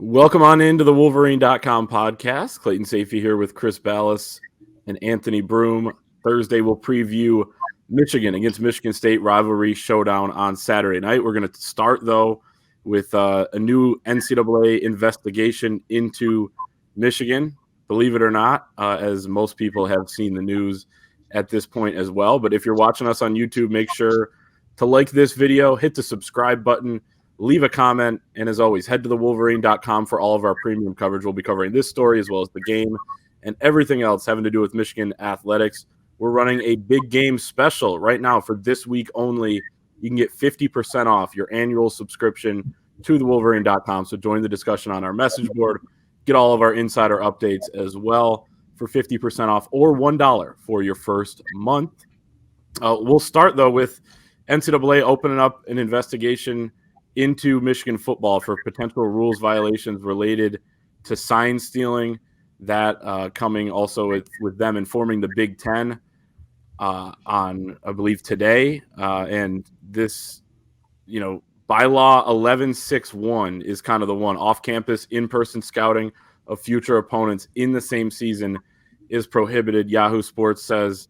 Welcome on into the Wolverine.com podcast. Clayton Safey here with Chris Ballas and Anthony Broom. Thursday, we'll preview Michigan against Michigan State rivalry showdown on Saturday night. We're going to start, though, with a new NCAA investigation into Michigan, believe it or not, as most people have seen the news at this point as well. But if you're watching us on YouTube, make sure to like this video, hit the subscribe button, leave a comment, and as always, head to the Wolverine.com for all of our premium coverage. We'll be covering this story as well as the game and everything else having to do with Michigan athletics. We're running a big game special right now for this week only. You can get 50% off your annual subscription to the Wolverine.com. So join the discussion on our message board. Get all of our insider updates as well for 50% off or $1 for your first month. We'll start, though, with NCAA opening up an investigation into Michigan football for potential rules violations related to sign stealing. That coming also with them informing the Big Ten on, I believe, today. And this, bylaw 1161 is kind of the one. Off-campus, in-person scouting of future opponents in the same season is prohibited. Yahoo Sports says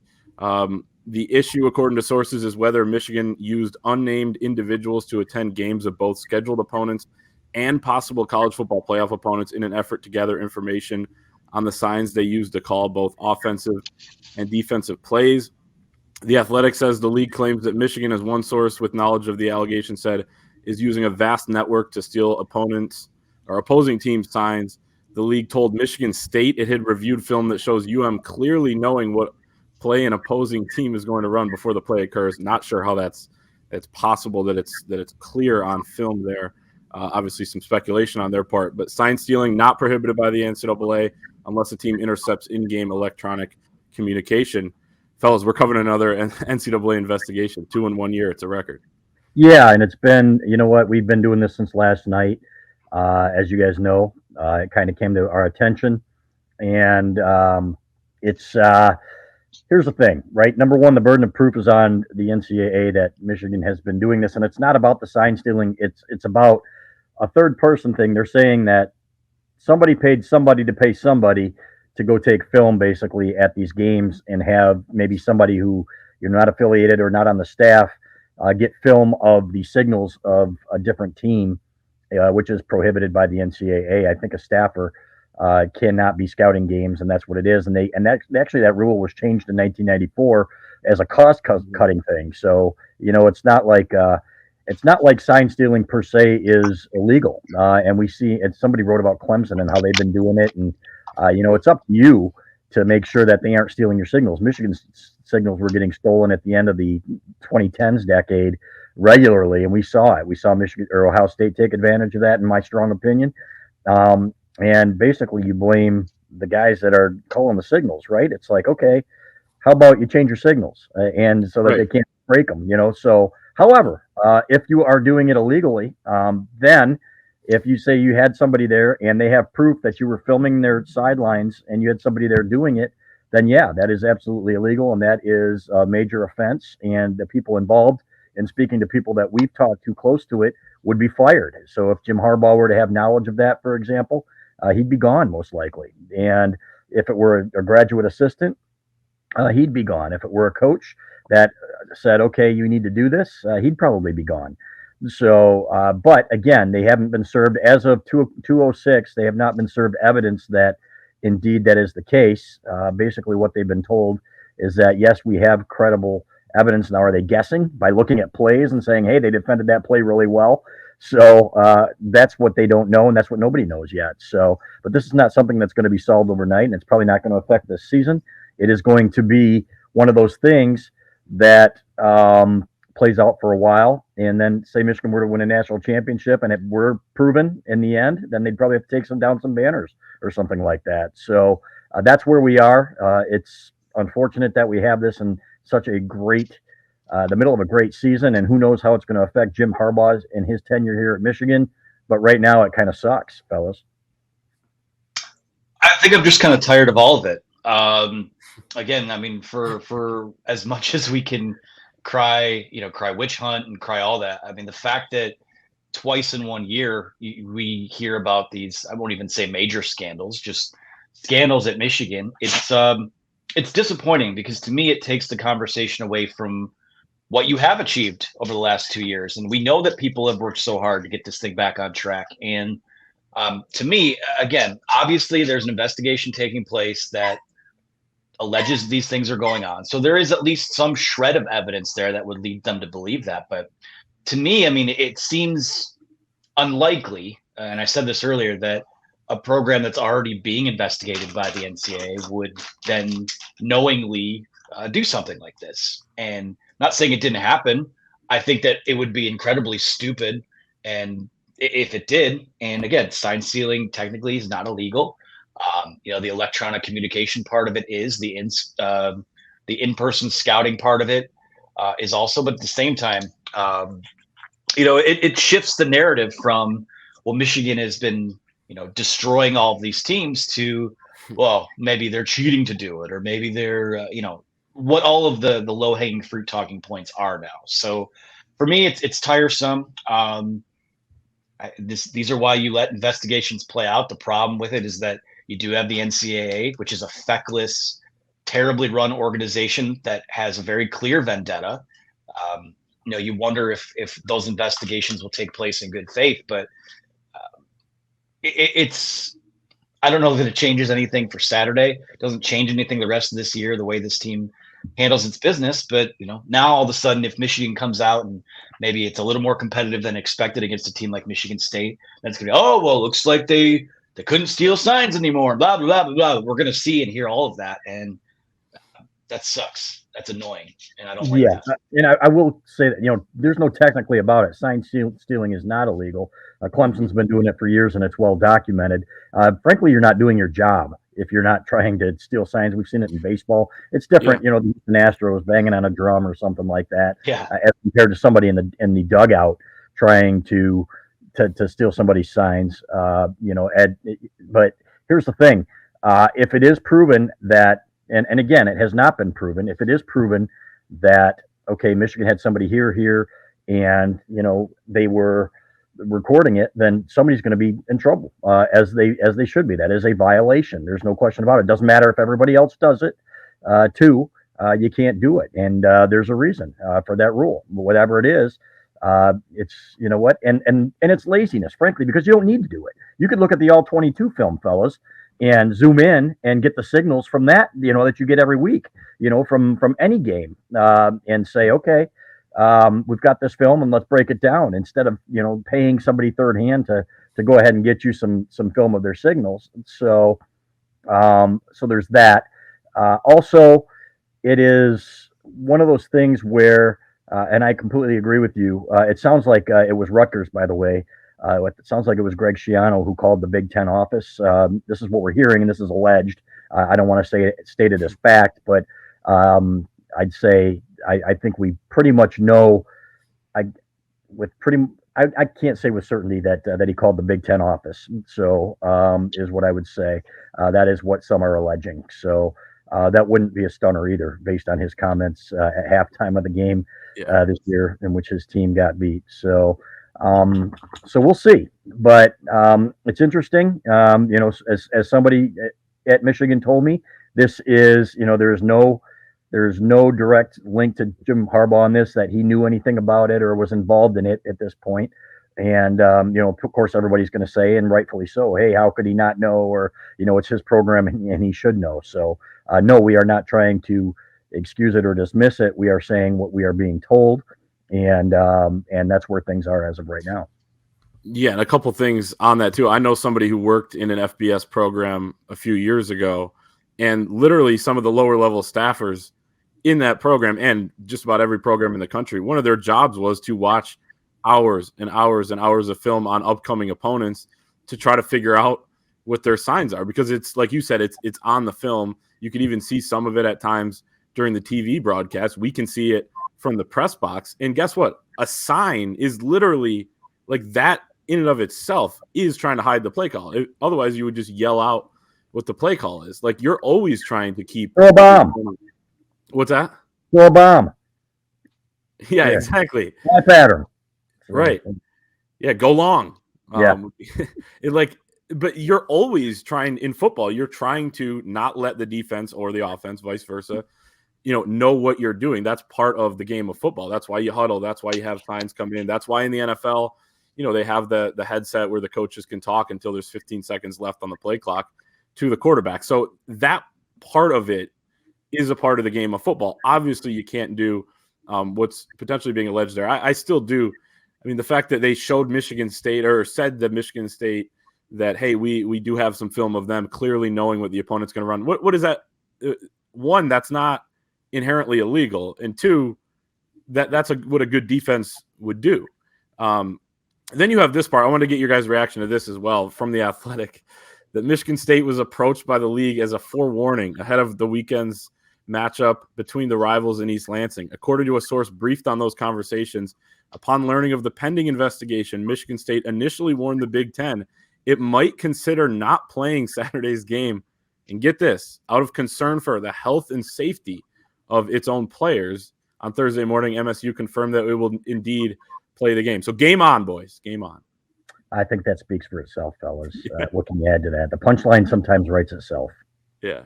the issue, according to sources, is whether Michigan used unnamed individuals to attend games of both scheduled opponents and possible college football playoff opponents in an effort to gather information on the signs they used to call both offensive and defensive plays. The Athletic says the league claims that Michigan, as one source with knowledge of the allegation said, is using a vast network to steal opponents or opposing teams' signs. The league told Michigan State it had reviewed film that shows clearly knowing what play an opposing team is going to run before the play occurs. Not sure how that's possible that it's clear on film there. Obviously, some speculation on their part, but sign stealing not prohibited by the NCAA unless a team intercepts in-game electronic communication. Fellas, we're covering another NCAA investigation. 2 in 1 year. It's a record. Yeah, and it's been, we've been doing this since last night. As you guys know, it kind of came to our attention. And it's here's the thing, right? Number one, the burden of proof is on the NCAA that Michigan has been doing this. And it's not about the sign stealing. It's about a third person thing. They're saying that somebody paid somebody to pay somebody to go take film basically at these games and have maybe somebody who you're not affiliated or not on the staff get film of the signals of a different team, which is prohibited by the NCAA. I think a staffer cannot be scouting games, and that's what it is. And actually that rule was changed in 1994 as a cost cutting thing. So it's not like sign stealing per se is illegal. And we see, and somebody wrote about Clemson and how they've been doing it, and it's up to you to make sure that they aren't stealing your signals. Michigan's signals were getting stolen at the end of the 2010s decade regularly, and we saw it. We saw Michigan or Ohio State take advantage of that, in my strong opinion. And basically, you blame the guys that are calling the signals, right? It's like, okay, how about you change your signals, and so that they can't break them, So, however, if you are doing it illegally, then if you say you had somebody there and they have proof that you were filming their sidelines and you had somebody there doing it, then yeah, that is absolutely illegal, and that is a major offense. And the people involved, and speaking to people that we've talked to close to it, would be fired. So if Jim Harbaugh were to have knowledge of that, for example, he'd be gone most likely. And if it were a graduate assistant, he'd be gone. If it were a coach that said, okay, you need to do this, he'd probably be gone. So, but again, they haven't been served as of 206. They have not been served evidence that indeed that is the case. Basically, what they've been told is that, yes, we have credible evidence. Now, are they guessing by looking at plays and saying, hey, they defended that play really well? So that's what they don't know, and that's what nobody knows yet. So, but this is not something that's going to be solved overnight, and it's probably not going to affect this season. It is going to be one of those things that plays out for a while, and then say Michigan were to win a national championship and it were proven in the end, then they'd probably have to take down some banners or something like that. So that's where we are. It's unfortunate that we have this in such a great, the middle of a great season, and who knows how it's going to affect Jim Harbaugh and his tenure here at Michigan. But right now it kind of sucks, fellas. I think I'm just kind of tired of all of it. Again, I mean, for as much as we can cry witch hunt and cry all that, I mean, the fact that twice in 1 year, we hear about these, I won't even say major scandals, just scandals at Michigan. It's disappointing because to me, it takes the conversation away from what you have achieved over the last 2 years. And we know that people have worked so hard to get this thing back on track. And to me, again, obviously there's an investigation taking place that alleges these things are going on. So there is at least some shred of evidence there that would lead them to believe that. But to me, I mean, it seems unlikely, and I said this earlier, that a program that's already being investigated by the NCAA would then knowingly do something like this. And not saying it didn't happen. I think that it would be incredibly stupid, and if it did, and again, sign stealing technically is not illegal. The electronic communication part of it is the in-person scouting part of it is also, but at the same time, it shifts the narrative from, well, Michigan has been, destroying all of these teams to, well, maybe they're cheating to do it, or maybe they're, what all of the low-hanging fruit talking points are now. So for me, it's tiresome. These are why you let investigations play out. The problem with it is that you do have the NCAA, which is a feckless, terribly run organization that has a very clear vendetta. You wonder if those investigations will take place in good faith, but it's, I don't know if it changes anything for Saturday. It doesn't change anything the rest of this year, the way this team handles its business. But, now all of a sudden, if Michigan comes out and maybe it's a little more competitive than expected against a team like Michigan State, then it's going to be, oh, well, looks like they couldn't steal signs anymore, blah, blah, blah, blah. We're going to see and hear all of that. And that sucks. That's annoying. And I don't like that. And I will say that, there's no technically about it. Sign stealing is not illegal. Clemson's been doing it for years, and it's well documented. Frankly, you're not doing your job if you're not trying to steal signs. We've seen it in baseball. It's different, the Astros banging on a drum or something like that, as compared to somebody in the dugout trying to steal somebody's signs. But here's the thing: if it is proven that, and again, it has not been proven. If it is proven that, okay, Michigan had somebody here, and they were recording it, then somebody's going to be in trouble, as they should be. That is a violation. There's no question about it. It doesn't matter if everybody else does it, too. You can't do it, and there's a reason for that rule. Whatever it is, it's and it's laziness, frankly, because you don't need to do it. You could look at the All-22 film, fellas, and zoom in and get the signals from that, that you get every week, from any game, and say, okay, we've got this film and let's break it down, instead of, paying somebody third hand to go ahead and get you some film of their signals. So there's that. Also, it is one of those things where, and I completely agree with you. It sounds like it was Rutgers, by the way. It sounds like it was Greg Schiano who called the Big Ten office. This is what we're hearing, and this is alleged. I don't want to state it as fact, but I'd say I think we pretty much know. I can't say with certainty that he called the Big Ten office. So is what I would say. That is what some are alleging. So that wouldn't be a stunner either, based on his comments at halftime of the game this year, in which his team got beat. So we'll see. But it's interesting. As somebody at Michigan told me, this is, there's no direct link to Jim Harbaugh on this, that he knew anything about it or was involved in it at this point. And, of course, everybody's going to say, and rightfully so, hey, how could he not know? Or, it's his program and he should know. So, no, we are not trying to excuse it or dismiss it. We are saying what we are being told. And that's where things are as of right now. Yeah, and a couple things on that, too. I know somebody who worked in an FBS program a few years ago, and literally some of the lower-level staffers in that program, and just about every program in the country, one of their jobs was to watch hours and hours and hours of film on upcoming opponents to try to figure out what their signs are, because it's like you said, it's on the film. You can even see some of it at times during the TV broadcast. We can see it from the press box, and guess what? A sign is literally like that in and of itself is trying to hide the play call. Otherwise, you would just yell out what the play call is. Like, you're always trying to keep throw a bomb. What's that? Throw a bomb. Yeah, exactly. That pattern. Right. Yeah, go long. Yeah. But you're always trying in football. You're trying to not let the defense or the offense, vice versa, know what you're doing. That's part of the game of football. That's why you huddle. That's why you have signs come in. That's why in the NFL, they have the headset where the coaches can talk until there's 15 seconds left on the play clock to the quarterback. So that part of it is a part of the game of football. Obviously, you can't do what's potentially being alleged there. I still do. I mean, the fact that they showed Michigan State or said that Michigan State that, hey, we do have some film of them clearly knowing what the opponent's going to run. What is that? One, that's not inherently illegal, and two, that's what a good defense would do. Then you have this part. I want to get your guys' reaction to this as well from The Athletic, that Michigan State was approached by the league as a forewarning ahead of the weekend's matchup between the rivals in East Lansing. According to a source briefed on those conversations, upon learning of the pending investigation, Michigan State initially warned the Big Ten it might consider not playing Saturday's game. And get this, out of concern for the health and safety of its own players. On Thursday morning, MSU confirmed that it will indeed play the game. So game on, boys. Game on. I think that speaks for itself, fellas. What can you add to that? The punchline sometimes writes itself. Yeah.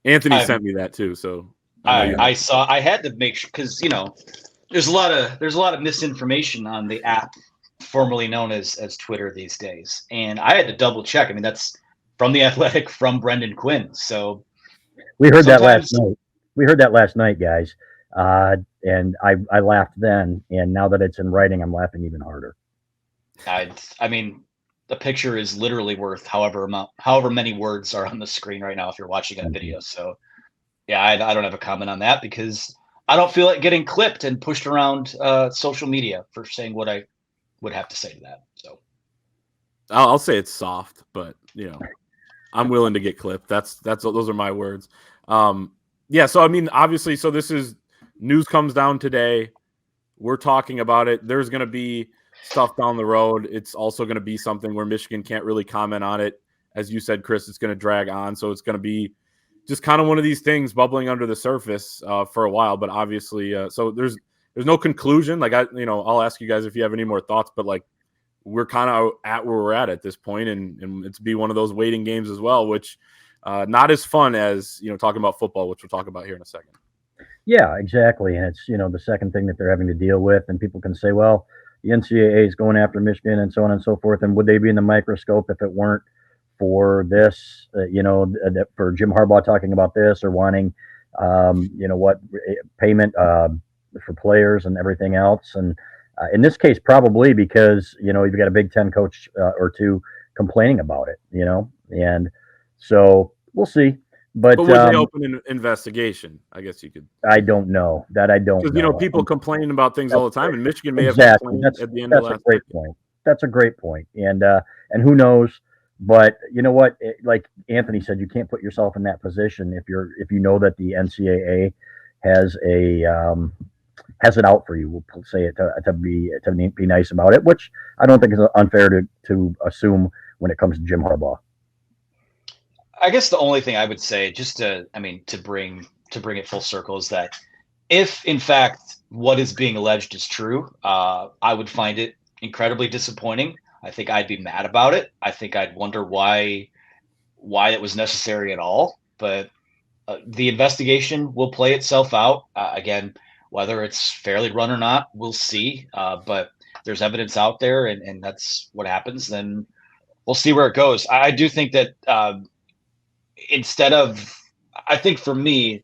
Anthony sent me that too. So I saw. I had to make sure because there's a lot of misinformation on the app formerly known as Twitter these days, and I had to double check. I mean, that's from The Athletic, from Brendan Quinn. So we heard that last night. We heard that last night, guys, and I laughed then, and now that it's in writing, I'm laughing even harder. I mean, the picture is literally worth however many words are on the screen right now if you're watching a video. So, yeah, I don't have a comment on that because I don't feel like getting clipped and pushed around social media for saying what I would have to say to that. So, I'll say it's soft, but I'm willing to get clipped. Those are my words. Yeah. So I mean, obviously, so this is news comes down today. We're talking about it. There's going to be stuff down the road. It's also going to be something where Michigan can't really comment on it. As you said, Chris, it's going to drag on. So it's going to be just kind of one of these things bubbling under the surface for a while. But obviously, so there's no conclusion. Like I'll ask you guys if you have any more thoughts, but like we're kind of at where we're at this point, and it's be one of those waiting games as well, which not as fun as talking about football, which we'll talk about here in a second. Yeah, exactly. And it's the second thing that they're having to deal with, and people can say, well, the NCAA is going after Michigan and so on and so forth. And would they be in the microscope if it weren't for this, for Jim Harbaugh talking about this or wanting, payment for players and everything else. And in this case, probably because, you've got a Big Ten coach or two complaining about it, and so we'll see. But would they open an investigation? I guess you could. I don't know that. I don't know. Because people complain about things all the time, and Michigan may have complained at the end of last. That's a great point. That's a great point. And who knows? But you know what? Like Anthony said, you can't put yourself in that position if you know that the NCAA has it out for you. We'll say it to be nice about it, which I don't think is unfair to assume when it comes to Jim Harbaugh. I guess the only thing I would say, just to bring it full circle, is that if in fact what is being alleged is true, I would find it incredibly disappointing. I think I'd be mad about it. I think I'd wonder why it was necessary at all. But the investigation will play itself out. Again, whether it's fairly run or not, we'll see. But there's evidence out there, and that's what happens. Then we'll see where it goes. I do think that. I think for me,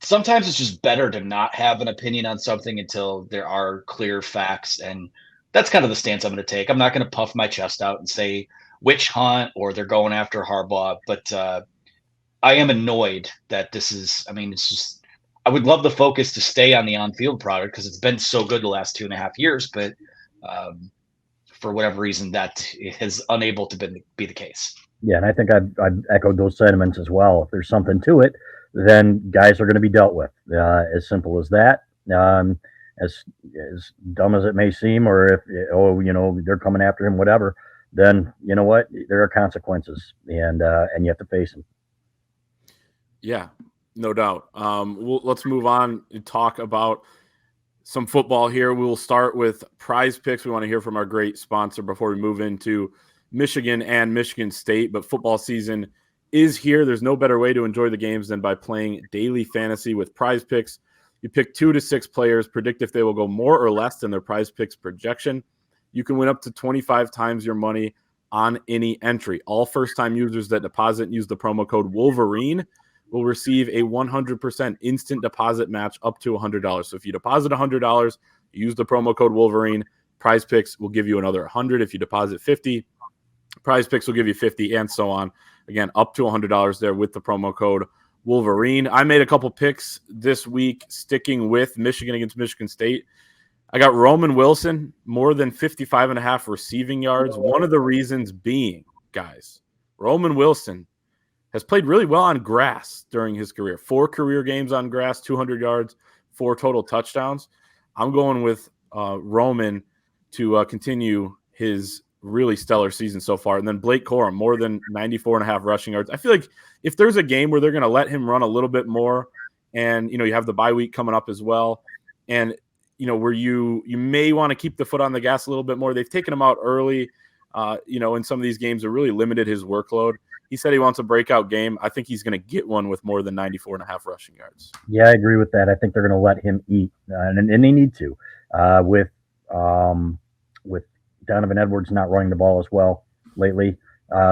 sometimes it's just better to not have an opinion on something until there are clear facts. And that's kind of the stance I'm going to take. I'm not going to puff my chest out and say witch hunt or they're going after Harbaugh. But I am annoyed that this is, it's just, I would love the focus to stay on the on-field product because it's been so good the last 2.5 years. But for whatever reason, that is unable to be the case. Yeah, and I think I've echoed those sentiments as well. If there's something to it, then guys are going to be dealt with. As simple as that. As dumb as it may seem, or if they're coming after him, whatever, then you know what? There are consequences, and you have to face them. Yeah, no doubt. Let's move on and talk about some football here. We will start with Prize Picks. We want to hear from our great sponsor before we move into Michigan and Michigan State. But football season is here. There's no better way to enjoy the games than by playing daily fantasy with Prize Picks. You pick 2 to 6 players, predict if they will go more or less than their Prize Picks projection. You can win up to 25 times your money on any entry. All first-time users that deposit and use the promo code Wolverine will receive a 100% instant deposit match up to $100. So if you deposit $100, use the promo code Wolverine. Prize Picks will give you another $100. If you deposit $50, Prize Picks will give you $50, and so on. Again, up to $100 there with the promo code Wolverine. I made a couple picks this week sticking with Michigan against Michigan State. I got Roman Wilson, more than 55.5 receiving yards. One of the reasons being, guys, Roman Wilson has played really well on grass during his career. 4 career games on grass, 200 yards, 4 total touchdowns. I'm going with Roman to continue his really stellar season so far. And then Blake Corum, more than 94.5 rushing yards. I feel like if there's a game where they're going to let him run a little bit more, and, you have the bye week coming up as well, and, where you may want to keep the foot on the gas a little bit more. They've taken him out early, in some of these games that really limited his workload. He said he wants a breakout game. I think he's going to get one with more than 94.5 rushing yards. Yeah, I agree with that. I think they're going to let him eat, and they need to. With Donovan Edwards not running the ball as well lately,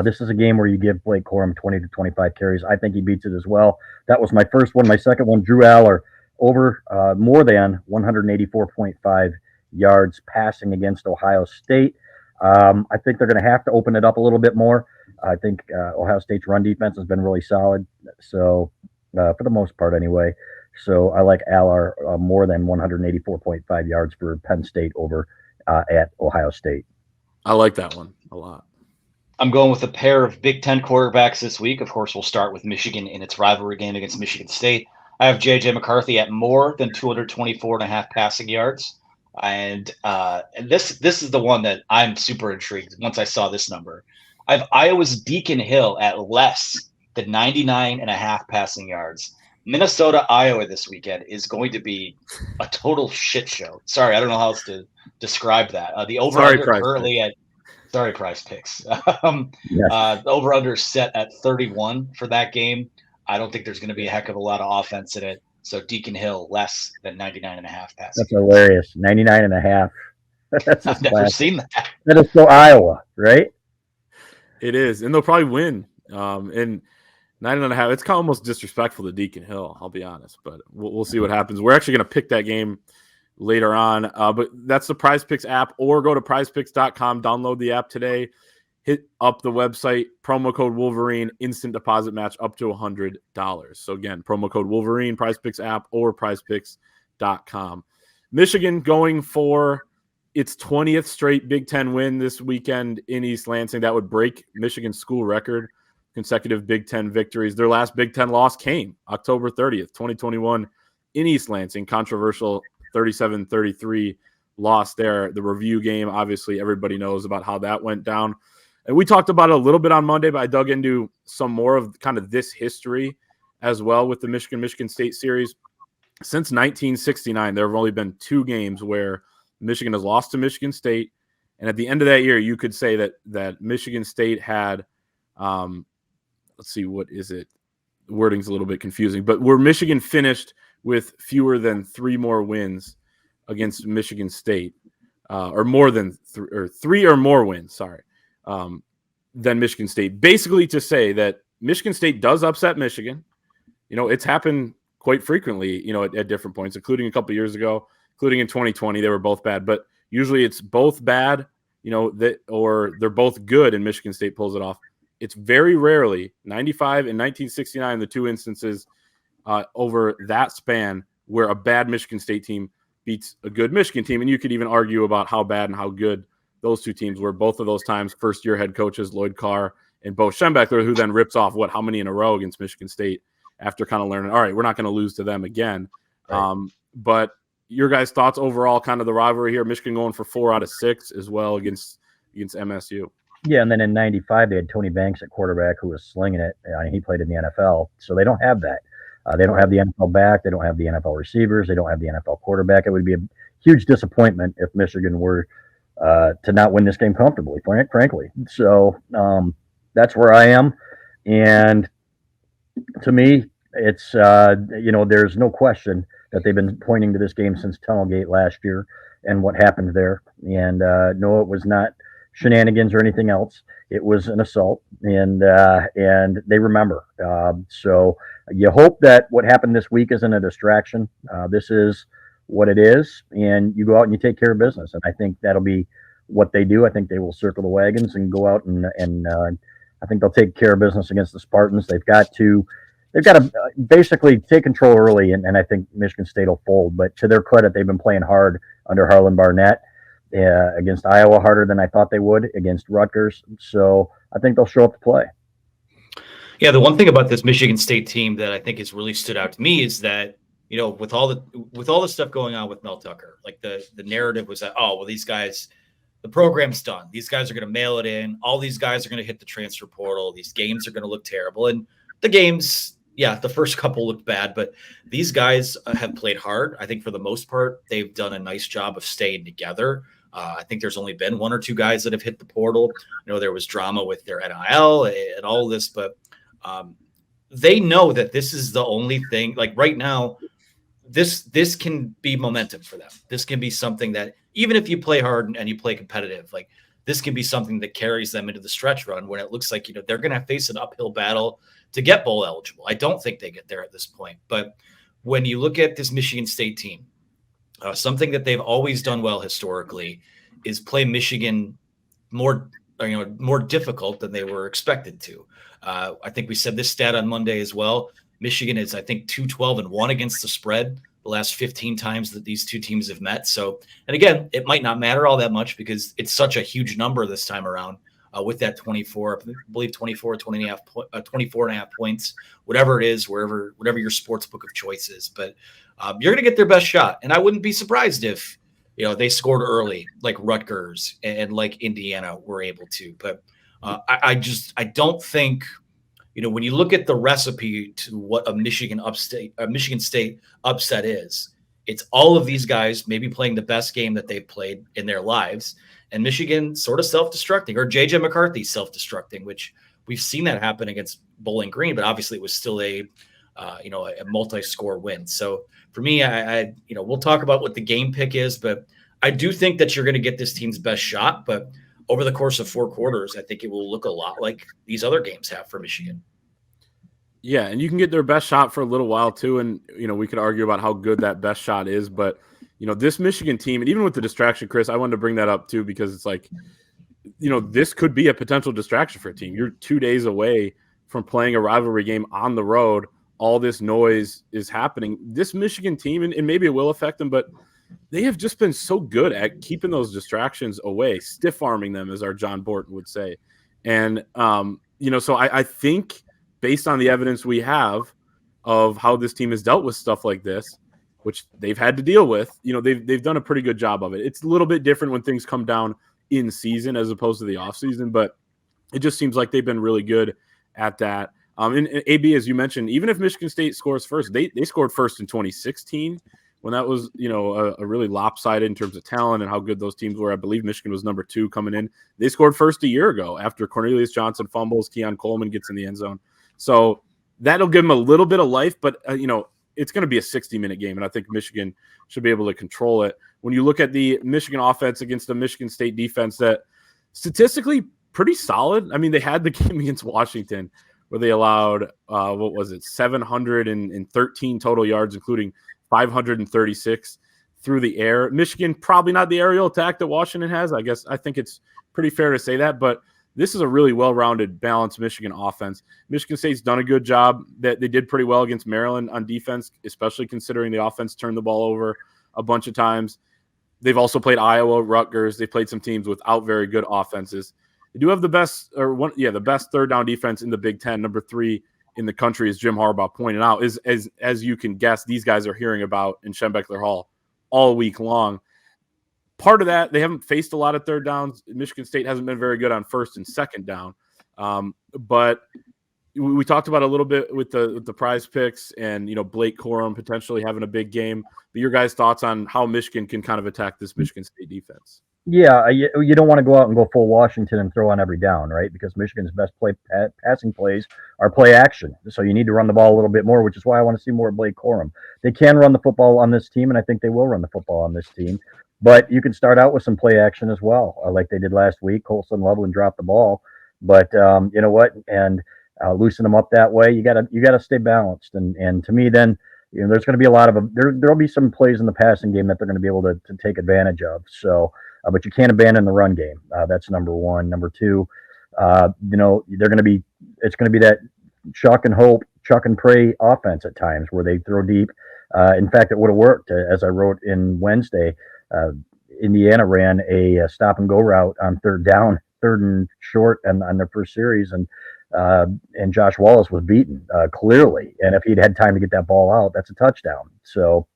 this is a game where you give Blake Corum 20 to 25 carries. I think he beats it as well. That was my first one. My second one, Drew Aller, over more than 184.5 yards passing against Ohio State. I think they're going to have to open it up a little bit more. I think Ohio State's run defense has been really solid, so for the most part anyway. So I like Aller more than 184.5 yards for Penn State over at Ohio State. I like that one a lot. I'm going with a pair of Big Ten quarterbacks this week. Of course, we'll start with Michigan in its rivalry game against Michigan State. I have J.J. McCarthy at more than 224.5 passing yards. And this is the one that I'm super intrigued once I saw this number. I have Iowa's Deacon Hill at less than 99.5 passing yards. Minnesota, Iowa this weekend is going to be a total shit show. Sorry, I don't know how else to describe that. The over-under currently at – sorry, Prize Picks. The over-under is set at 31 for that game. I don't think there's going to be a heck of a lot of offense in it. So Deacon Hill less than 99.5 passing. That's hilarious. 99.5. I've never seen that. That is so Iowa, right? It is, and they'll probably win. And 9.5. It's kind of almost disrespectful to Deacon Hill, I'll be honest, but we'll see what happens. We're actually going to pick that game later on, but that's the Prize Picks app, or go to prizepicks.com, download the app today, hit up the website, promo code Wolverine, instant deposit match up to $100. So again, promo code Wolverine, Prize Picks app, or prizepicks.com. Michigan going for its 20th straight Big Ten win this weekend in East Lansing. That would break Michigan's school record, consecutive Big Ten victories. Their last Big Ten loss came October 30th, 2021 in East Lansing. Controversial 37-33 loss there. The review game, obviously, everybody knows about how that went down. And we talked about it a little bit on Monday, but I dug into some more of kind of this history as well with the Michigan State series. Since 1969, there have only been 2 games where Michigan has lost to Michigan State. And at the end of that year, you could say that Michigan State had, let's see, what is it? The wording's a little bit confusing, but where Michigan finished with fewer than 3 more wins against Michigan State, or more than 3 or more wins, than Michigan State. Basically to say that Michigan State does upset Michigan. It's happened quite frequently, at different points, including a couple years ago, including in 2020. They were both bad, but usually it's both bad, or they're both good and Michigan State pulls it off. It's very rarely, 95 and 1969, the 2 instances over that span where a bad Michigan State team beats a good Michigan team. And you could even argue about how bad and how good those 2 teams were. Both of those times, first-year head coaches Lloyd Carr and Bo Schembechler, who then rips off how many in a row against Michigan State after kind of learning, all right, we're not going to lose to them again. Right. But your guys' thoughts overall, kind of the rivalry here, Michigan going for 4 out of 6 as well against MSU. Yeah, and then in 95, they had Tony Banks at quarterback who was slinging it. He played in the NFL, so they don't have that. They don't have the NFL back. They don't have the NFL receivers. They don't have the NFL quarterback. It would be a huge disappointment if Michigan were to not win this game comfortably, frankly. So that's where I am. And to me, it's, there's no question that they've been pointing to this game since Tunnelgate last year and what happened there. And no, it was not shenanigans or anything else. It was an assault, and they remember. So you hope that what happened this week isn't a distraction. This is what it is, and you go out and you take care of business. And I think that'll be what they do. I think they will circle the wagons and go out and I think they'll take care of business against the Spartans. They've got to basically take control early, and I think Michigan State will fold. But to their credit, they've been playing hard under Harlan Barnett. Against Iowa, harder than I thought they would, against Rutgers. So I think they'll show up to play. Yeah, the one thing about this Michigan State team that I think has really stood out to me is that, with all the stuff going on with Mel Tucker, like the narrative was that, these guys, the program's done. These guys are going to mail it in. All these guys are going to hit the transfer portal. These games are going to look terrible. And the games, the first couple looked bad, but these guys have played hard. I think for the most part, they've done a nice job of staying together. I think there's only been one or two guys that have hit the portal. There was drama with their NIL and all of this, but they know that this is the only thing. Like right now, this can be momentum for them. This can be something that even if you play hard and you play competitive, like this can be something that carries them into the stretch run when it looks like, they're going to face an uphill battle to get bowl eligible. I don't think they get there at this point, but when you look at this Michigan State team, something that they've always done well historically is play Michigan more difficult than they were expected to. I think we said this stat on Monday as well. Michigan is, I think, 2-12-1 against the spread the last 15 times that these two teams have met. So, and again, it might not matter all that much because it's such a huge number this time around with that 24, I believe 24 and a half points, whatever it is, whatever your sports book of choice is. But you're going to get their best shot. And I wouldn't be surprised if, they scored early like Rutgers and like Indiana were able to. But I don't think, when you look at the recipe to what a Michigan State upset is, it's all of these guys maybe playing the best game that they've played in their lives, and Michigan sort of self-destructing, or JJ McCarthy self-destructing, which we've seen that happen against Bowling Green, but obviously it was still a multi-score win. So for me, I we'll talk about what the game pick is, but I do think that you're going to get this team's best shot. But over the course of 4 quarters, I think it will look a lot like these other games have for Michigan. Yeah, and you can get their best shot for a little while too, and we could argue about how good that best shot is, but this Michigan team, and even with the distraction, Chris, I wanted to bring that up too because it's like, this could be a potential distraction for a team. You're 2 days away from playing a rivalry game on the road. All this noise is happening. This Michigan team, and maybe it will affect them, but they have just been so good at keeping those distractions away, stiff-arming them, as our John Borton would say. And, so I think based on the evidence we have of how this team has dealt with stuff like this, which they've had to deal with, they've done a pretty good job of it. It's a little bit different when things come down in season as opposed to the off season, but it just seems like they've been really good at that. And AB, as you mentioned, even if Michigan State scores first, they scored first in 2016 when that was, a really lopsided in terms of talent and how good those teams were. I believe Michigan was number 2 coming in. They scored first a year ago after Cornelius Johnson fumbles, Keon Coleman gets in the end zone. So that'll give them a little bit of life, but, it's going to be a 60-minute game, and I think Michigan should be able to control it. When you look at the Michigan offense against the Michigan State defense, that statistically pretty solid. I mean, they had the game against Washington where they allowed, 713 total yards, including 536 through the air. Michigan, probably not the aerial attack that Washington has. I think it's pretty fair to say that, but this is a really well-rounded, balanced Michigan offense. Michigan State's done a good job. That they did pretty well against Maryland on defense, especially considering the offense turned the ball over a bunch of times. They've also played Iowa, Rutgers. They played some teams without very good offenses. They do have the best third down defense in the Big Ten. Number 3 in the country, as Jim Harbaugh pointed out, is as you can guess, these guys are hearing about in Schembechler Hall all week long. Part of that, they haven't faced a lot of third downs. Michigan State hasn't been very good on first and second down. But we talked about a little bit with the prize picks and, Blake Corum potentially having a big game. But your guys' thoughts on how Michigan can kind of attack this Michigan State defense? Yeah, you don't want to go out and go full Washington and throw on every down, right? Because Michigan's best passing plays are play action. So you need to run the ball a little bit more, which is why I want to see more Blake Corum. They can run the football on this team, and I think they will run the football on this team. But you can start out with some play action as well, like they did last week. Colson Loveland dropped the ball, but you know what? And loosen them up that way. You gotta stay balanced. And to me, then there's going to be a lot of there'll be some plays in the passing game that they're going to be able to take advantage of. So. But you can't abandon the run game. That's number one. Number two, it's going to be that chuck and pray offense at times where they throw deep. In fact, it would have worked. As I wrote in Wednesday, Indiana ran a stop and go route on third and short, and on their first series, and Josh Wallace was beaten clearly. And if he'd had time to get that ball out, that's a touchdown. So.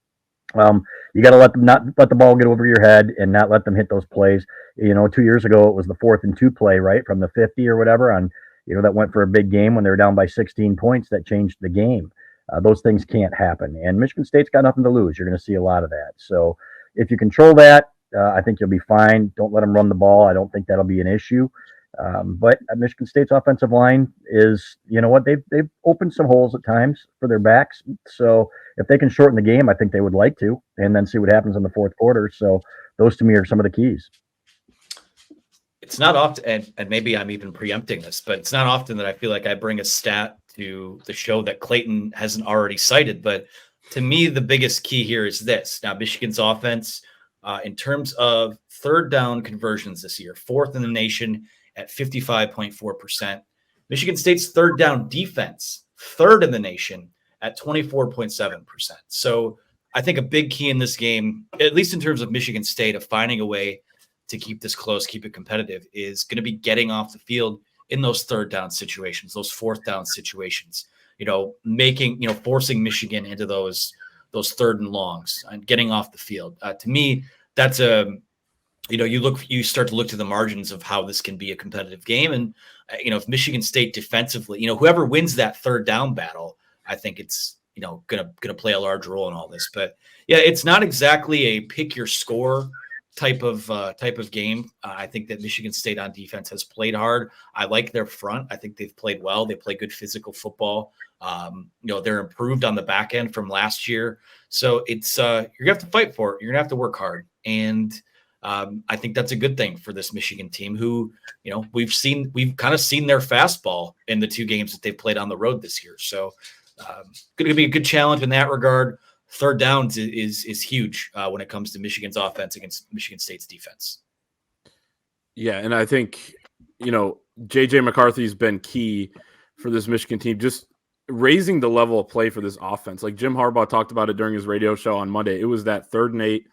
You got to not let the ball get over your head and not let them hit those plays. 2 years ago, it was the 4th and 2 play, right, from the 50 or whatever on, that went for a big game when they were down by 16 points that changed the game. Those things can't happen. And Michigan State's got nothing to lose. You're going to see a lot of that. So if you control that, I think you'll be fine. Don't let them run the ball. I don't think that'll be an issue. But Michigan State's offensive line is, they've opened some holes at times for their backs. So if they can shorten the game, I think they would like to, and then see what happens in the fourth quarter. So those to me are some of the keys. It's not often, and maybe I'm even preempting this, but it's not often that I feel like I bring a stat to the show that Clayton hasn't already cited. But to me, the biggest key here is this. Now, Michigan's offense, in terms of third down conversions this year, 4th in the nation at 55.4%. Michigan State's third down defense, 3rd in the nation at 24.7%. So I think a big key in this game, at least in terms of Michigan State, of finding a way to keep this close, keep it competitive, is going to be getting off the field in those third down situations, those 4th down situations, forcing Michigan into those 3rd and longs and getting off the field. To me, that's you start to look to the margins of how this can be a competitive game. And, if Michigan State defensively, whoever wins that third down battle, I think it's, going to play a large role in all this. But yeah, it's not exactly a pick your score type of game. I think that Michigan State on defense has played hard. I like their front. I think they've played well. They play good physical football. They're improved on the back end from last year. So it's, you're gonna have to fight for it. You're gonna have to work hard. And, I think that's a good thing for this Michigan team who, we've kind of seen their fastball in the 2 games that they've played on the road this year. So going to be a good challenge in that regard. Third downs is huge when it comes to Michigan's offense against Michigan State's defense. Yeah, and I think, J.J. McCarthy's been key for this Michigan team, just raising the level of play for this offense. Like Jim Harbaugh talked about it during his radio show on Monday. It was that 3rd and 8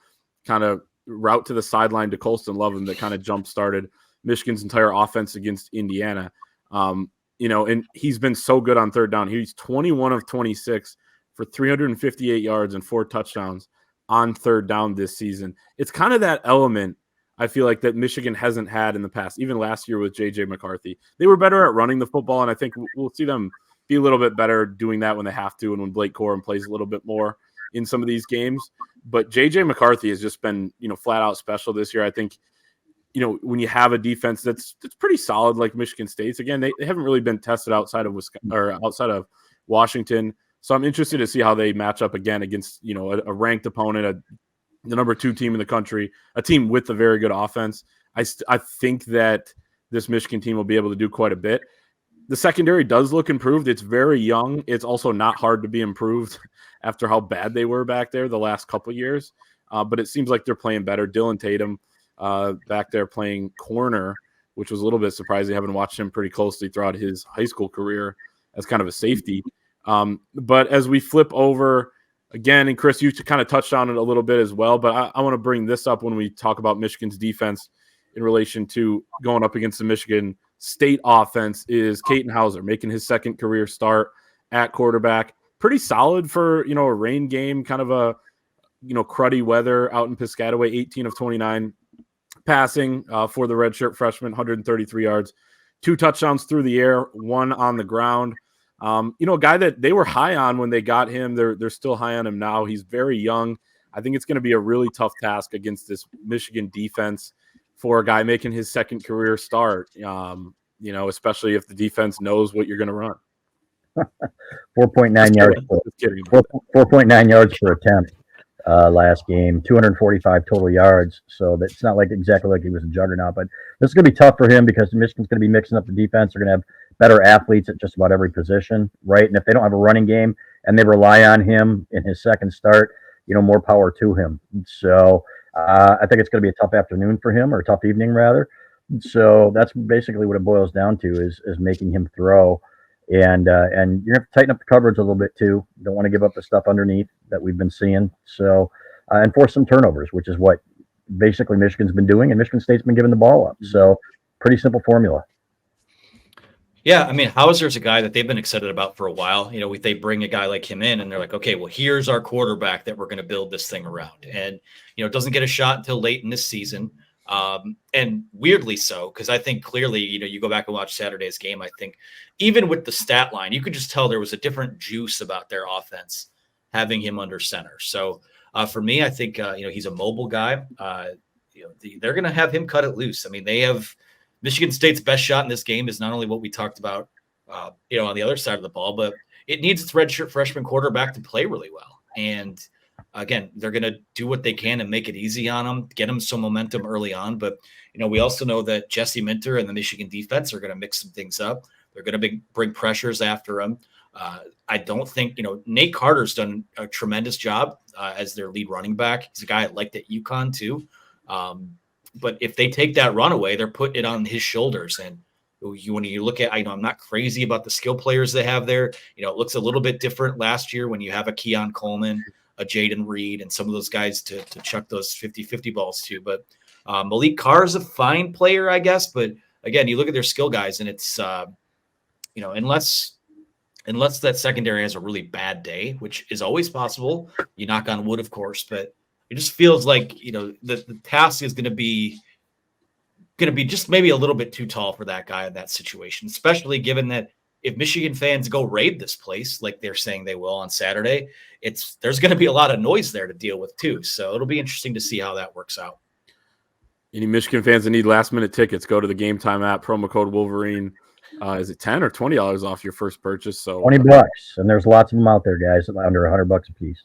kind of route to the sideline to Colston Loveland that kind of jump-started Michigan's entire offense against Indiana. And he's been so good on third down. He's 21 of 26 for 358 yards and 4 touchdowns on third down this season. It's kind of that element, I feel like, that Michigan hasn't had in the past, even last year with J.J. McCarthy. They were better at running the football, and I think we'll see them be a little bit better doing that when they have to and when Blake Corum plays a little bit more in some of these games. But J.J. McCarthy has just been, flat out special this year. I think, when you have a defense that's pretty solid like Michigan State's, again, they haven't really been tested outside of Wisconsin or outside of Washington. So I'm interested to see how they match up again against, a ranked opponent, the number 2 team in the country, a team with a very good offense. I think that this Michigan team will be able to do quite a bit. The secondary does look improved. It's very young. It's also not hard to be improved after how bad they were back there the last couple of years. But it seems like they're playing better. Dylan Tatum back there playing corner, which was a little bit surprising, having watched him pretty closely throughout his high school career as kind of a safety. But as we flip over again, and Chris, you kind of touched on it a little bit as well, but I want to bring this up when we talk about Michigan's defense in relation to going up against the Michigan State offense, is Katin Hauser making his 2nd career start at quarterback. Pretty solid for, a rain game, kind of a, cruddy weather out in Piscataway, 18 of 29 passing for the redshirt freshman, 133 yards, 2 touchdowns through the air, 1 on the ground. A guy that they were high on when they got him. They're still high on him now. He's very young. I think it's going to be a really tough task against this Michigan defense for a guy making his second career start, especially if the defense knows what you're going to run. 4.9 yards. 4.9 yards per attempt last game, 245 total yards. So that's not exactly like he was a juggernaut, but this is going to be tough for him because Michigan's going to be mixing up the defense. They're going to have better athletes at just about every position, right? And if they don't have a running game and they rely on him in his second start, more power to him. So I think it's going to be a tough afternoon for him, or a tough evening rather. So that's basically what it boils down to is making him throw. And you're going to have to tighten up the coverage a little bit too. Don't want to give up the stuff underneath that we've been seeing. So and force some turnovers, which is what basically Michigan's been doing, and Michigan State's been giving the ball up. So pretty simple formula. Yeah, I mean, Hauser's a guy that they've been excited about for a while. They bring a guy like him in, and they're like, okay, well, here's our quarterback that we're going to build this thing around. And, doesn't get a shot until late in this season. And weirdly so, because I think clearly, you go back and watch Saturday's game, I think even with the stat line, you could just tell there was a different juice about their offense having him under center. So for me, I think, he's a mobile guy. They're going to have him cut it loose. I mean, they have Michigan State's best shot in this game is not only what we talked about, on the other side of the ball, but it needs its redshirt freshman quarterback to play really well. And again, they're going to do what they can and make it easy on them, get them some momentum early on. But, we also know that Jesse Minter and the Michigan defense are going to mix some things up. They're going to bring pressures after him. I don't think, Nate Carter's done a tremendous job as their lead running back. He's a guy I liked at UConn too. But if they take that run away, they're putting it on his shoulders. And when you look at, I'm not crazy about the skill players they have there. It looks a little bit different last year when you have a Keon Coleman, a Jaden Reed, and some of those guys to chuck those 50-50 balls to. But Malik Carr is a fine player, I guess. But again, you look at their skill guys, and it's, unless that secondary has a really bad day, which is always possible, you knock on wood, of course, but it just feels like, the task is going to be just maybe a little bit too tall for that guy in that situation, especially given that if Michigan fans go raid this place, like they're saying they will on Saturday, there's going to be a lot of noise there to deal with too. So it'll be interesting to see how that works out. Any Michigan fans that need last-minute tickets, go to the Game Time app, promo code Wolverine. Is it $10 or $20 off your first purchase? So $20, and there's lots of them out there, guys, under $100 a piece.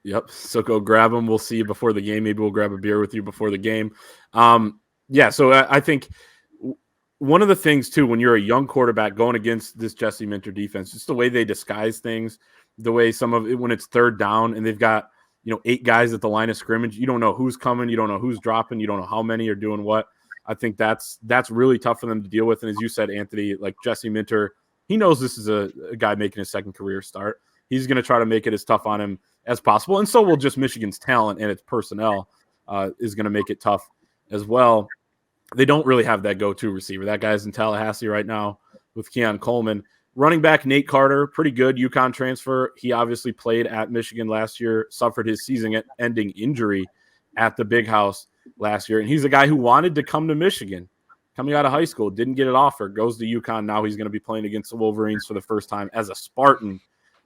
Yep. So go grab them. We'll see you before the game. Maybe we'll grab a beer with you before the game. So I think one of the things too, when you're a young quarterback going against this Jesse Minter defense, just the way they disguise things, the way some of it, when it's third down and they've got 8 guys at the line of scrimmage, you don't know who's coming, you don't know who's dropping, you don't know how many are doing what. I think that's really tough for them to deal with. And as you said, Anthony, like Jesse Minter, he knows this is a guy making his second career start. He's going to try to make it as tough on him as possible. And so will just Michigan's talent and its personnel is going to make it tough as well. They don't really have that go-to receiver. That guy's in Tallahassee right now with Keon Coleman. Running back Nate Carter, pretty good UConn transfer. He obviously played at Michigan last year, suffered his season-ending injury at the Big House last year. And he's a guy who wanted to come to Michigan coming out of high school, didn't get it offered, goes to UConn. Now he's going to be playing against the Wolverines for the first time as a Spartan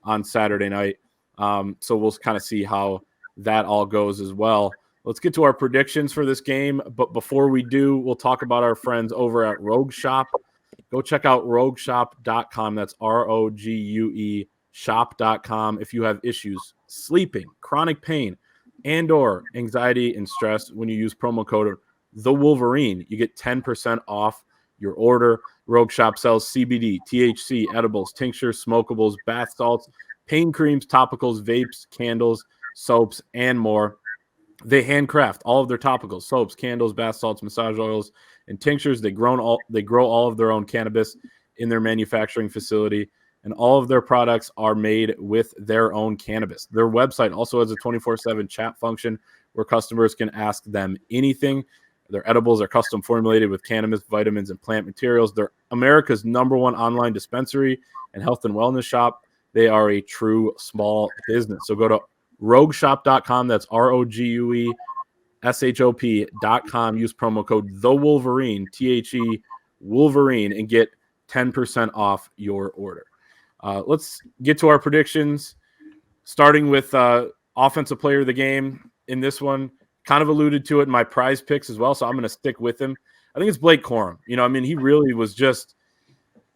on Saturday night. So we'll kind of see how that all goes as well. Let's get to our predictions for this game. But before we do, we'll talk about our friends over at Rogue Shop. Go check out rogueshop.com. That's ROGUE shop.com. If you have issues sleeping, chronic pain, and or anxiety and stress, when you use promo code The Wolverine, you get 10% off your order. Rogue Shop sells CBD, THC, edibles, tinctures, smokables, bath salts, pain creams, topicals, vapes, candles, soaps, and more. They handcraft all of their topicals, soaps, candles, bath salts, massage oils, and tinctures. They grow all of their own cannabis in their manufacturing facility, and all of their products are made with their own cannabis. Their website also has a 24/7 chat function where customers can ask them anything. Their edibles are custom formulated with cannabis, vitamins, and plant materials. They're America's #1 online dispensary and health and wellness shop. They are a true small business. So go to rogueshop.com. That's ROGUESHOP.com. Use promo code The Wolverine, THE Wolverine, and get 10% off your order. Let's get to our predictions, starting with offensive player of the game in this one. Kind of alluded to it in my prize picks as well, so I'm going to stick with him. I think it's Blake Corum. He really was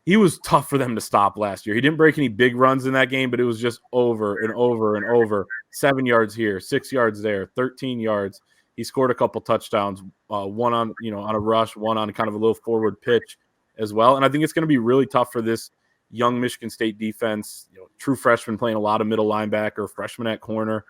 he was tough for them to stop last year. He didn't break any big runs in that game, but it was just over and over and over. 7 yards here, 6 yards there, 13 yards. He scored a couple touchdowns, one on a rush, one on kind of a little forward pitch as well. And I think it's going to be really tough for this young Michigan State defense, true freshman playing a lot of middle linebacker, freshman at corner,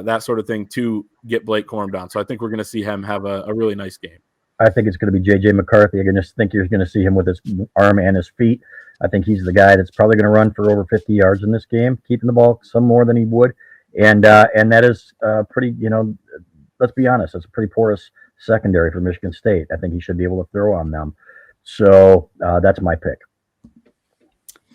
that sort of thing, to get Blake Corum down. So I think we're going to see him have a really nice game. I think it's going to be J.J. McCarthy. I just think you're going to see him with his arm and his feet. I think he's the guy that's probably going to run for over 50 yards in this game, keeping the ball some more than he would. And that is pretty, let's be honest, it's a pretty porous secondary for Michigan State. I think he should be able to throw on them. So that's my pick.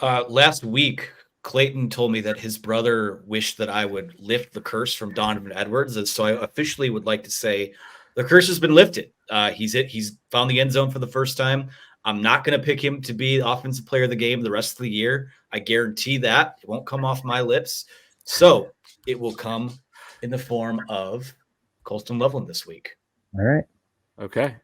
Last week, Clayton told me that his brother wished that I would lift the curse from Donovan Edwards. And so I officially would like to say the curse has been lifted. He's found the end zone for the first time. I'm not going to pick him to be offensive player of the game the rest of the year. I guarantee that. It won't come off my lips. So it will come in the form of Colston Loveland this week. All right. Okay.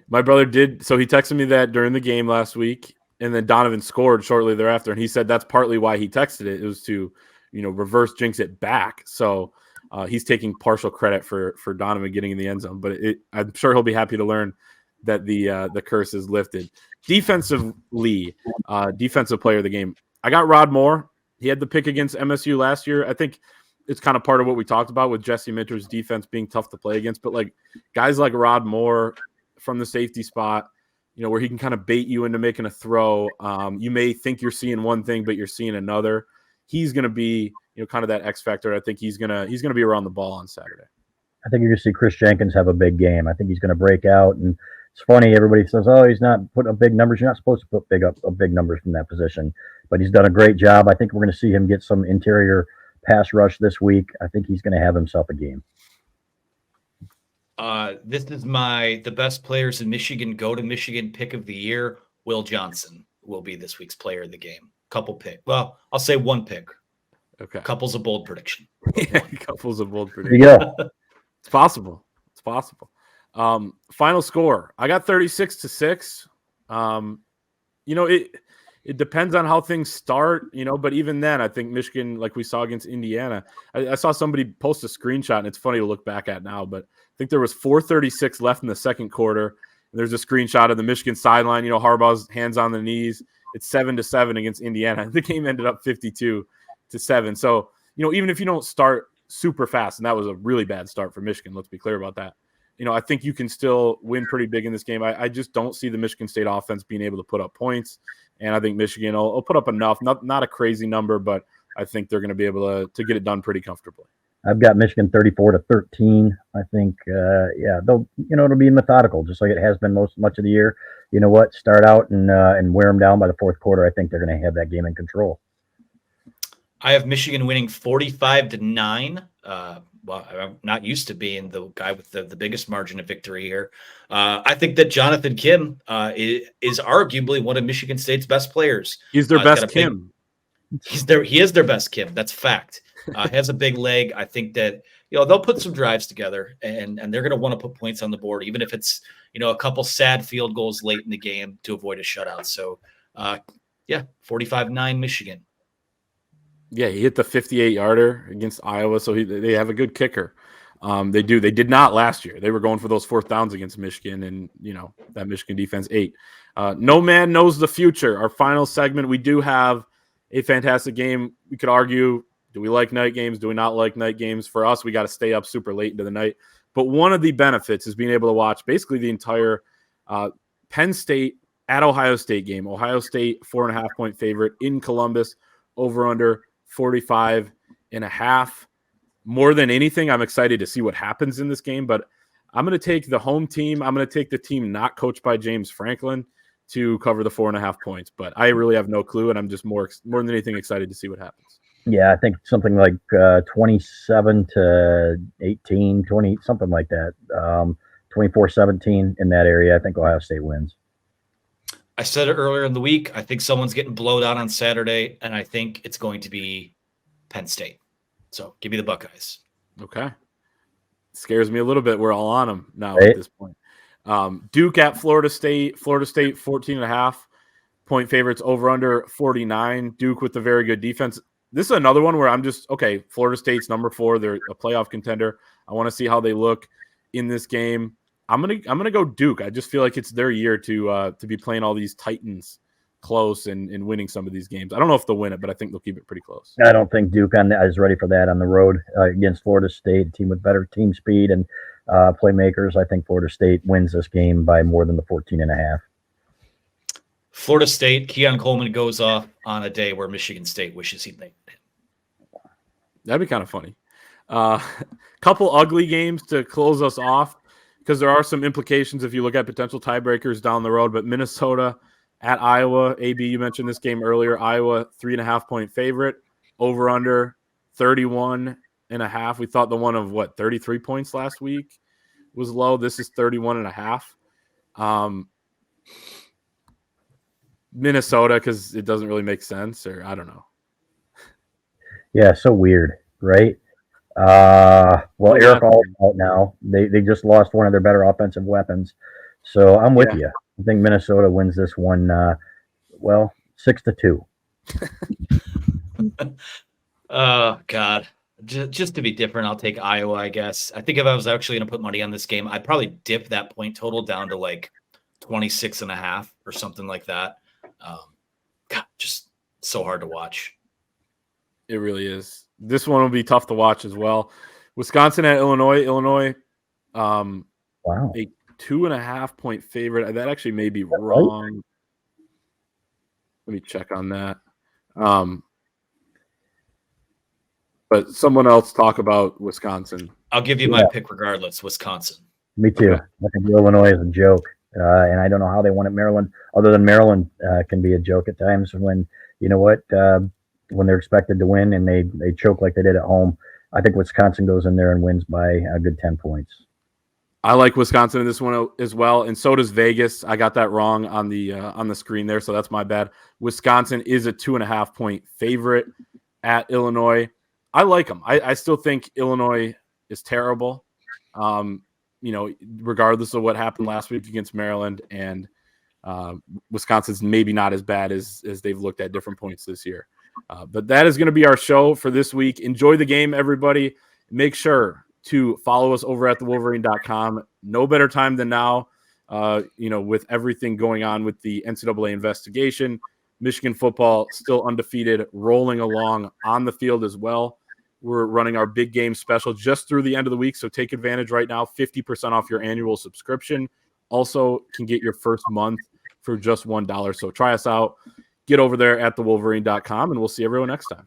My brother did. So he texted me that during the game last week, and then Donovan scored shortly thereafter. And he said that's partly why he texted it. It was to, reverse jinx it back. So he's taking partial credit for Donovan getting in the end zone, but I'm sure he'll be happy to learn that the curse is lifted. Defensively, defensive player of the game, I got Rod Moore. He had the pick against MSU last year. I think it's kind of part of what we talked about with Jesse Minter's defense being tough to play against, but like guys like Rod Moore from the safety spot, where he can kind of bait you into making a throw. You may think you're seeing one thing, but you're seeing another. He's going to be, kind of that X factor. I think he's going to be around the ball on Saturday. I think you're going to see Chris Jenkins have a big game. I think he's going to break out. And it's funny, everybody says, "Oh, he's not putting up big numbers." You're not supposed to put big numbers from that position, but he's done a great job. I think we're going to see him get some interior pass rush this week. I think he's going to have himself a game. This is the best players in Michigan go to Michigan pick of the year. Will Johnson will be this week's player of the game. Couple pick. Well, I'll say one pick. Okay. Couple's a bold prediction. Couple's a bold prediction. There you go. It's possible. It's possible. Final score. I got 36-6. It depends on how things start, but even then, I think Michigan, like we saw against Indiana, I saw somebody post a screenshot, and it's funny to look back at now, but I think there was 4:36 left in the second quarter. And there's a screenshot of the Michigan sideline, Harbaugh's hands on the knees. It's 7-7 against Indiana. The game ended up 52-7. So, even if you don't start super fast, and that was a really bad start for Michigan, let's be clear about that. I think you can still win pretty big in this game. I just don't see the Michigan State offense being able to put up points. And I think Michigan will put up enough, not a crazy number, but I think they're going to be able to get it done pretty comfortably. I've got Michigan 34-13. I think, they'll, it'll be methodical, just like it has been much of the year. You know what? Start out and wear them down by the fourth quarter. I think they're going to have that game in control. I have Michigan winning 45-9. Well, I'm not used to being the guy with the biggest margin of victory here. I think that Jonathan Kim is arguably one of Michigan State's best players. He's their best Kim. He is their best Kim. That's fact. Has a big leg. I think that they'll put some drives together, and they're going to want to put points on the board, even if it's a couple sad field goals late in the game to avoid a shutout. So, 45-9 Michigan. Yeah, he hit the 58-yarder against Iowa, so they have a good kicker. They do. They did not last year. They were going for those fourth downs against Michigan, and that Michigan defense ate. No man knows the future. Our final segment, we do have a fantastic game. We could argue, do we like night games? Do we not like night games? For us, we got to stay up super late into the night. But one of the benefits is being able to watch basically the entire Penn State at Ohio State game. Ohio State 4.5-point favorite in Columbus, over under 45.5. More than anything, I'm excited to see what happens in this game, but I'm going to take the home team. I'm going to take the team not coached by James Franklin to cover the 4.5 points, but I really have no clue, and I'm just more than anything excited to see what happens. Yeah, I think something like 27-18, 20, something like that. 24-17 in that area. I think Ohio State wins. I said it earlier in the week. I think someone's getting blowed out on Saturday, and I think it's going to be Penn State. So give me the Buckeyes. Okay. Scares me a little bit. We're all on them now Right. at this point. Duke at Florida State. Florida State 14.5-point favorites, over under 49. Duke with a very good defense. This is another one where I'm just, okay, Florida State's number 4. They're a playoff contender. I want to see how they look in this game. I'm gonna go Duke. I just feel like it's their year to be playing all these Titans close and winning some of these games. I don't know if they'll win it, but I think they'll keep it pretty close. I don't think Duke is ready for that on the road against Florida State, a team with better team speed and playmakers. I think Florida State wins this game by more than the 14.5. Florida State, Keon Coleman goes off on a day where Michigan State wishes he'd made it. That'd be kind of funny. Couple ugly games to close us off, because there are some implications if you look at potential tiebreakers down the road. But Minnesota at Iowa. AB, you mentioned this game earlier. Iowa 3.5-point favorite, over under 31.5. We thought the one of 33 points last week was low. This is 31.5. Minnesota, because it doesn't really make sense, or I don't know. Yeah, so weird, right? Well, Eric All's out now. They just lost one of their better offensive weapons. So I'm with you. I think Minnesota wins this one, 6-2. Oh, God. Just to be different, I'll take Iowa, I guess. I think if I was actually going to put money on this game, I'd probably dip that point total down to like 26.5 or something like that. God, just so hard to watch. It really is. This one will be tough to watch as well. Wisconsin at Illinois. Illinois, Wow. a 2.5-point favorite. That actually may be wrong. Let me check on that. But someone else talk about Wisconsin. I'll give you my pick regardless. Wisconsin. Me too. Okay. I think Illinois is a joke. And I don't know how they won at Maryland, other than Maryland can be a joke at times when, when they're expected to win and they choke like they did at home. I think Wisconsin goes in there and wins by a good 10 points. I like Wisconsin in this one as well, and so does Vegas. I got that wrong on the screen there, so that's my bad. Wisconsin is a 2.5-point favorite at Illinois. I like them. I still think Illinois is terrible, regardless of what happened last week against Maryland, and Wisconsin's maybe not as bad as they've looked at different points this year. But that is going to be our show for this week. Enjoy the game, everybody. Make sure to follow us over at thewolverine.com. No better time than now, with everything going on with the NCAA investigation. Michigan football still undefeated, rolling along on the field as well. We're running our big game special just through the end of the week, so take advantage right now. 50% off your annual subscription. Also can get your first month for just $1. So try us out. Get over there at thewolverine.com, and we'll see everyone next time.